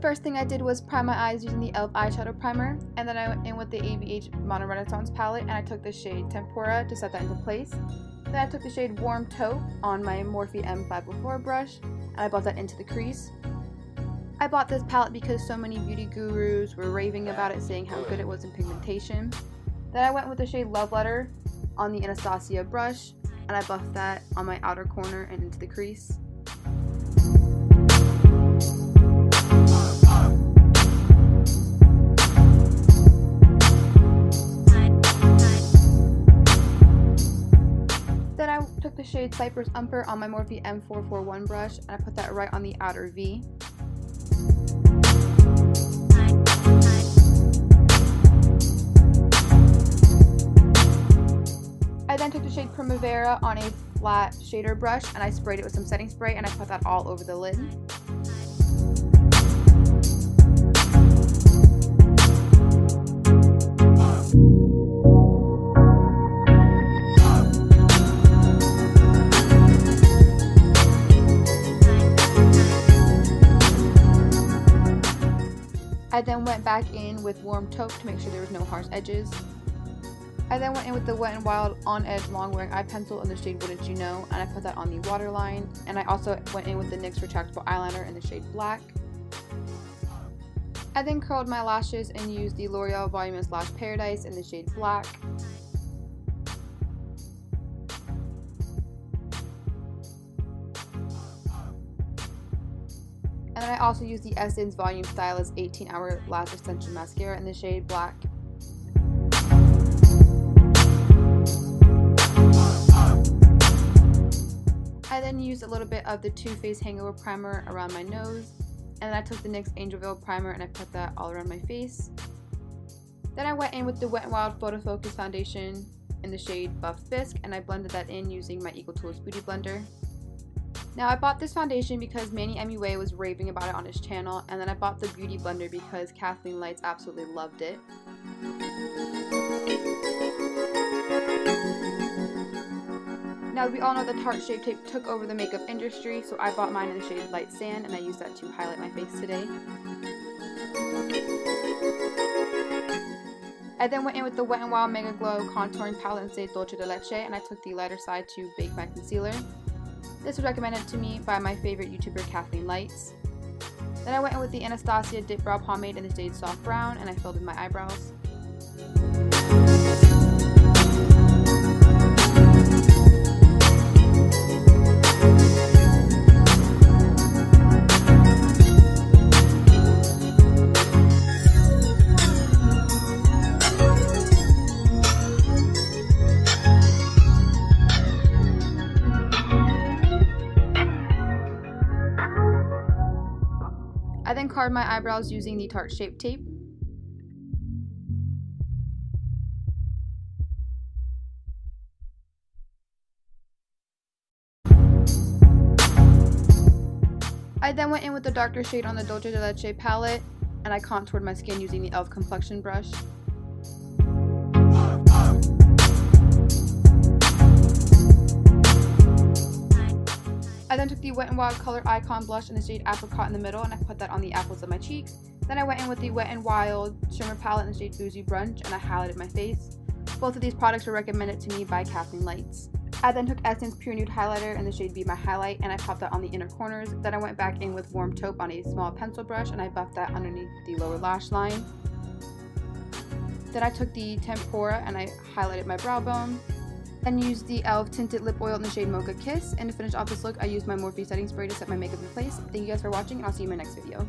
first thing I did was prime my eyes using the e.l.f. eyeshadow primer, and then I went in with the ABH Modern Renaissance palette and I took the shade Tempura to set that into place. Then I took the shade Warm Taupe on my Morphe M504 brush and I brought that into the crease. I bought this palette because so many beauty gurus were raving about it, saying how good it was in pigmentation. Then I went with the shade Love Letter on the Anastasia brush and I buffed that on my outer corner and into the crease. Then I took the shade Cypress Umber on my Morphe M441 brush and I put that right on the outer V. I then took the shade Primavera on a flat shader brush and I sprayed it with some setting spray and I put that all over the lid. I then went back in with Warm Taupe to make sure there was no harsh edges. I then went in with the Wet n Wild On Edge Long Wearing Eye Pencil in the shade Wouldn't You Know, and I put that on the waterline. And I also went in with the NYX Retractable Eyeliner in the shade Black. I then curled my lashes and used the Loreal Voluminous Lash Paradise in the shade Black. And then I also used the Essence Volume Stylist 18-Hour Lash Extension Mascara in the shade Black. I then used a little bit of the Too Faced Hangover Primer around my nose. And then I took the NYX Angel Veil Primer and I put that all around my face. Then I went in with the Wet n Wild Photofocus Foundation in the shade Buff Bisque and I blended that in using my Equal Tools Beauty Blender. Now I bought this foundation because Manny MUA was raving about it on his channel, and then I bought the Beauty Blender because Kathleen Lights absolutely loved it. Now we all know the Tarte Shape Tape took over the makeup industry, so I bought mine in the shade Light Sand and I used that to highlight my face today. I then went in with the Wet n Wild Megaglo Contouring Palette in shade Dolce de Leche and I took the lighter side to bake my concealer. This was recommended to me by my favorite YouTuber Kathleen Lights. Then I went in with the Anastasia Dip Brow Pomade in the shade Soft Brown and I filled in my eyebrows. I then carved my eyebrows using the Tarte Shape Tape. I then went in with the darker shade on the Dolce de Leche palette and I contoured my skin using the e.l.f. complexion brush. I then took the Wet n Wild Color Icon blush in the shade Apricot in the middle and I put that on the apples of my cheeks. Then I went in with the Wet n Wild Shimmer palette in the shade Boozy Brunch and I highlighted my face. Both of these products were recommended to me by Kathleen Lights. I then took Essence Pure Nude Highlighter in the shade Be My Highlight and I popped that on the inner corners. Then I went back in with Warm Taupe on a small pencil brush and I buffed that underneath the lower lash line. Then I took the Tempura and I highlighted my brow bone. Then used the e.l.f. Tinted Lip Oil in the shade Mocha Kiss. And to finish off this look, I used my Morphe setting spray to set my makeup in place. Thank you guys for watching and I'll see you in my next video.